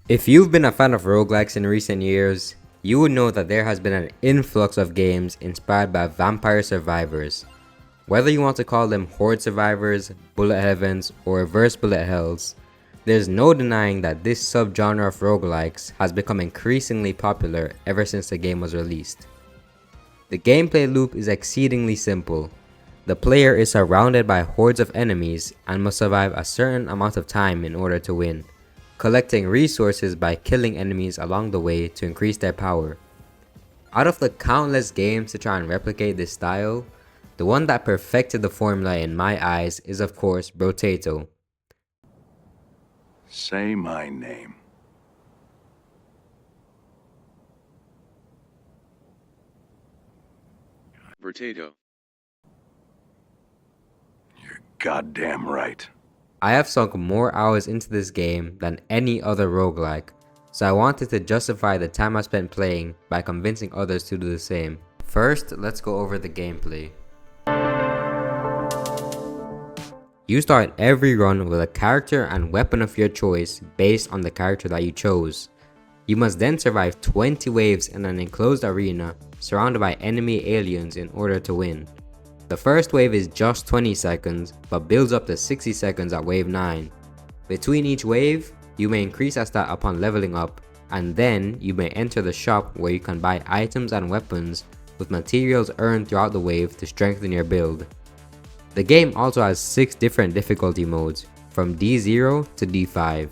If you've been a fan of roguelikes in recent years, you would know that there has been an influx of games inspired by vampire survivors. Whether you want to call them Horde Survivors, Bullet Heavens, or Reverse Bullet Hells, there's no denying that this subgenre of roguelikes has become increasingly popular ever since the game was released. The gameplay loop is exceedingly simple. The player is surrounded by hordes of enemies and must survive a certain amount of time in order to win, collecting resources by killing enemies along the way to increase their power. Out of the countless games to try and replicate this style, the one that perfected the formula in my eyes is of course Brotato. Say my name. Brotato. You're goddamn right. I have sunk more hours into this game than any other roguelike, so I wanted to justify the time I spent playing by convincing others to do the same. First, let's go over the gameplay. You start every run with a character and weapon of your choice based on the character that you chose. You must then survive 20 waves in an enclosed arena surrounded by enemy aliens in order to win. The first wave is just 20 seconds, but builds up to 60 seconds at wave 9. Between each wave, you may increase a stat upon leveling up, and then you may enter the shop where you can buy items and weapons with materials earned throughout the wave to strengthen your build. The game also has 6 different difficulty modes, from D0 to D5,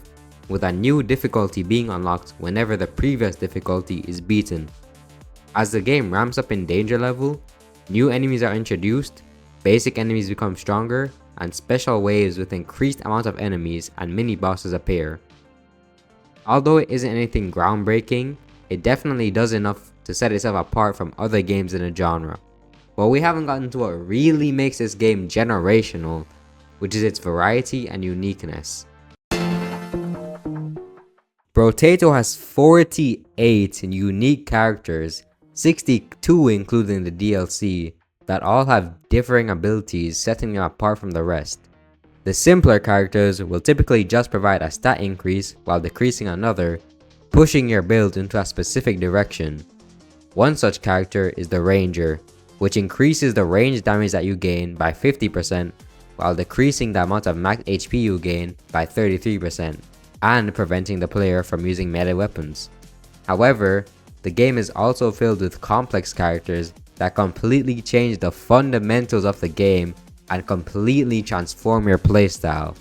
with a new difficulty being unlocked whenever the previous difficulty is beaten. As the game ramps up in danger level, new enemies are introduced, basic enemies become stronger, and special waves with increased amount of enemies and mini bosses appear. Although it isn't anything groundbreaking, it definitely does enough to set itself apart from other games in the genre. But we haven't gotten to what really makes this game generational, which is its variety and uniqueness. Brotato has 48 unique characters, 62 including the DLC, that all have differing abilities setting them apart from the rest. The simpler characters will typically just provide a stat increase while decreasing another, pushing your build into a specific direction. One such character is the Ranger, which increases the range damage that you gain by 50% while decreasing the amount of max HP you gain by 33% and preventing the player from using melee weapons. However, the game is also filled with complex characters that completely change the fundamentals of the game and completely transform your playstyle.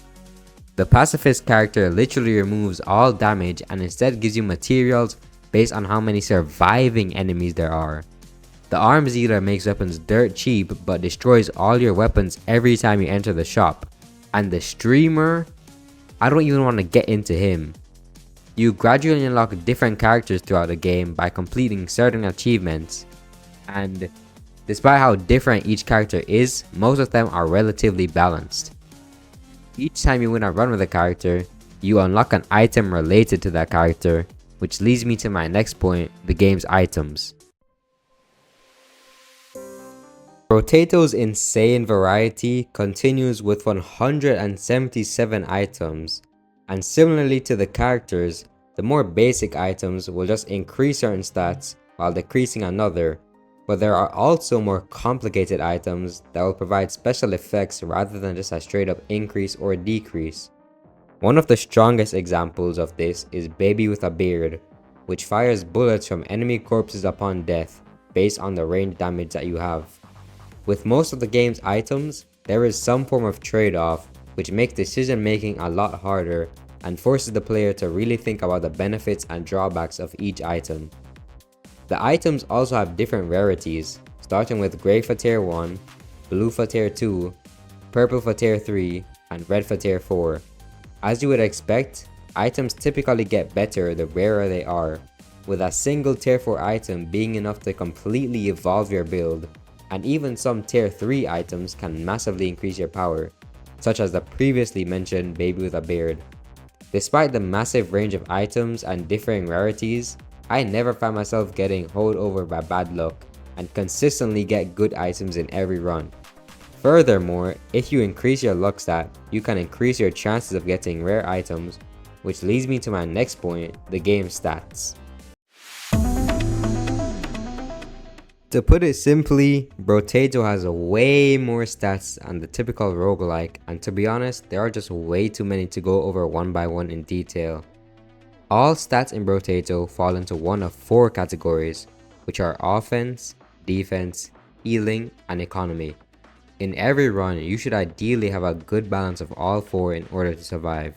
The Pacifist character literally removes all damage and instead gives you materials based on how many surviving enemies there are. The Arms Dealer makes weapons dirt cheap but destroys all your weapons every time you enter the shop. And the Streamer, I don't even want to get into him. You gradually unlock different characters throughout the game by completing certain achievements, and despite how different each character is, most of them are relatively balanced. Each time you win a run with a character, you unlock an item related to that character, which leads me to my next point, the game's items. Brotato's insane variety continues with 177 items, and similarly to the characters, the more basic items will just increase certain stats while decreasing another, but there are also more complicated items that will provide special effects rather than just a straight up increase or decrease. One of the strongest examples of this is Baby with a Beard, which fires bullets from enemy corpses upon death based on the range damage that you have. With most of the game's items, there is some form of trade-off which makes decision making a lot harder and forces the player to really think about the benefits and drawbacks of each item. The items also have different rarities, starting with grey for tier 1, blue for tier 2, purple for tier 3, and red for tier 4. As you would expect, items typically get better the rarer they are, with a single tier 4 item being enough to completely evolve your build, and even some tier 3 items can massively increase your power, such as the previously mentioned Baby with a Beard. Despite the massive range of items and differing rarities, I never found myself getting holed over by bad luck and consistently get good items in every run. Furthermore, if you increase your luck stat, you can increase your chances of getting rare items, which leads me to my next point, the game stats. To put it simply, Brotato has way more stats than the typical roguelike, and to be honest, there are just way too many to go over one by one in detail. All stats in Brotato fall into one of 4 categories, which are offense, defense, healing, and economy. In every run, you should ideally have a good balance of all 4 in order to survive.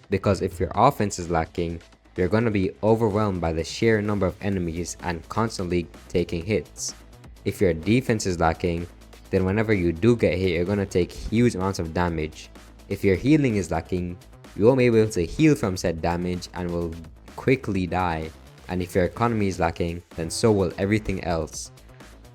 Because if your offense is lacking, you're going to be overwhelmed by the sheer number of enemies and constantly taking hits. If your defense is lacking, then whenever you do get hit, you're going to take huge amounts of damage. If your healing is lacking, you won't be able to heal from said damage and will quickly die. And if your economy is lacking, then so will everything else.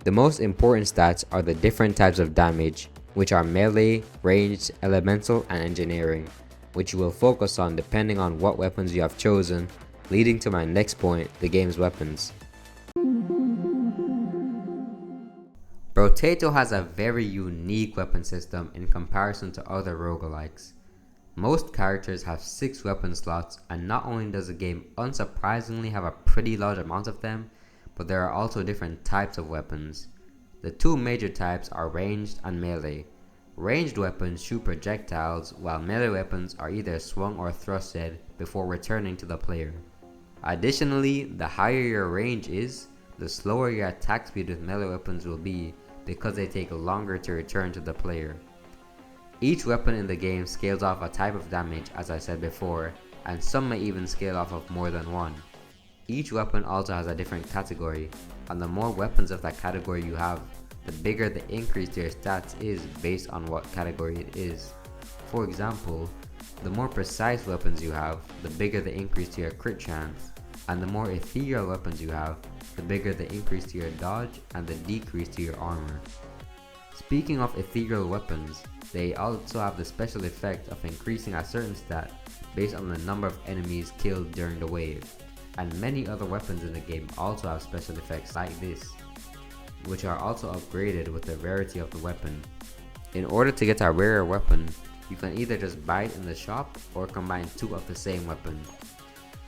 The most important stats are the different types of damage, which are melee, ranged, elemental, and engineering, which you will focus on depending on what weapons you have chosen, leading to my next point, the game's weapons. Brotato has a very unique weapon system in comparison to other roguelikes. Most characters have 6 weapon slots, and not only does the game unsurprisingly have a pretty large amount of them, but there are also different types of weapons. The 2 major types are ranged and melee. Ranged weapons shoot projectiles, while melee weapons are either swung or thrusted before returning to the player. Additionally, the higher your range is, the slower your attack speed with melee weapons will be because they take longer to return to the player. Each weapon in the game scales off a type of damage, as I said before, and some may even scale off of more than one. Each weapon also has a different category, and the more weapons of that category you have, the bigger the increase to your stats is based on what category it is. For example, the more precise weapons you have, the bigger the increase to your crit chance, and the more ethereal weapons you have, the bigger the increase to your dodge and the decrease to your armor. Speaking of ethereal weapons, they also have the special effect of increasing a certain stat based on the number of enemies killed during the wave, and many other weapons in the game also have special effects like this, which are also upgraded with the rarity of the weapon. In order to get a rarer weapon, you can either just buy it in the shop or combine 2 of the same weapon.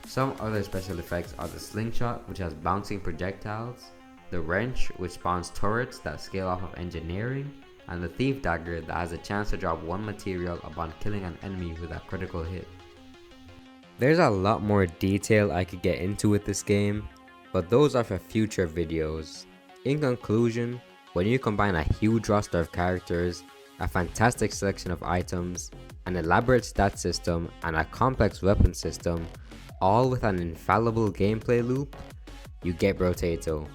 Some other special effects are the slingshot, which has bouncing projectiles, the wrench, which spawns turrets that scale off of engineering, and the thief dagger that has a chance to drop 1 material upon killing an enemy with a critical hit. There's a lot more detail I could get into with this game, but those are for future videos. In conclusion, when you combine a huge roster of characters, a fantastic selection of items, an elaborate stat system, and a complex weapon system, all with an infallible gameplay loop, you get Brotato.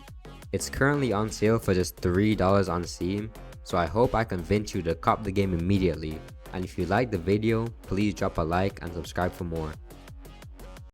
It's currently on sale for just $3 on Steam, so I hope I convince you to cop the game immediately. And if you liked the video, please drop a like and subscribe for more.